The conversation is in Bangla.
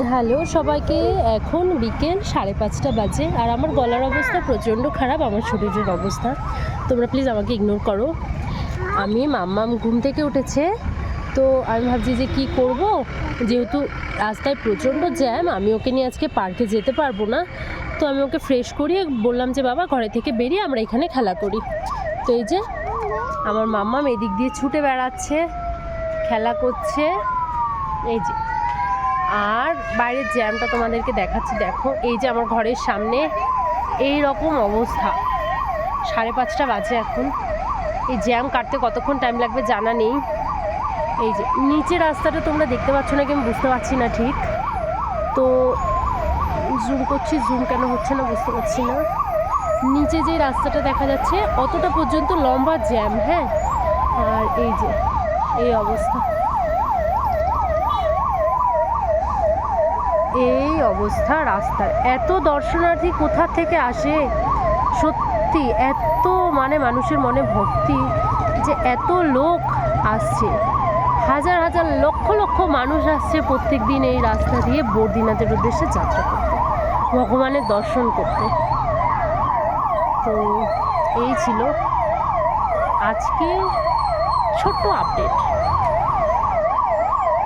হ্যালো সবাইকে। এখন বিকেল 5:30 বাজে আর আমার গলার অবস্থা প্রচণ্ড খারাপ, আমার শরীরের অবস্থা। তোমরা প্লিজ আমাকে ইগনোর করো। আমি মাম্মাম ঘুম থেকে উঠেছে, তো আমি ভাবছি যে কি করব, যেহেতু রাস্তায় প্রচণ্ড জ্যাম, আমি ওকে নিয়ে আজকে পার্কে যেতে পারবো না। তো আমি ওকে ফ্রেশ করিয়ে বললাম যে বাবা ঘরে থেকে বেরিয়ে আমরা এখানে খেলা করি। তো এই যে আমার মাম্মাম এদিক দিয়ে ছুটে বেড়াচ্ছে, খেলা করছে। এই যে, আর বাইরের জ্যামটা তোমাদেরকে দেখাচ্ছি। দেখো এই যে আমার ঘরের সামনে এই রকম অবস্থা। 5:30 বাজে এখন। এই জ্যাম কাটতে কতক্ষণ টাইম লাগবে জানা নেই। এই যে নিচে রাস্তাটা তোমরা দেখতে পাচ্ছ না কি আমি বুঝতে পারছি না ঠিক। তো জুম করছি, জুম কেন হচ্ছে না বুঝতে পারছি না। নিচে যে রাস্তাটা দেখা যাচ্ছে অতটা পর্যন্ত লম্বা জ্যাম। হ্যাঁ, আর এই যে এই অবস্থা, এই অবস্থা রাস্তার। এত দর্শনার্থী কোথা থেকে আসে সত্যি, এত মানে মানুষের মনে ভক্তি যে এত লোক আসছে, হাজার হাজার লক্ষ লক্ষ মানুষ আসছে প্রত্যেক দিন এই রাস্তা দিয়ে বদ্রীনাথের উদ্দেশ্যে যাত্রা করতে, ভগবানের দর্শন করতে। তো এই ছিল আজকে ছোট্ট আপডেট।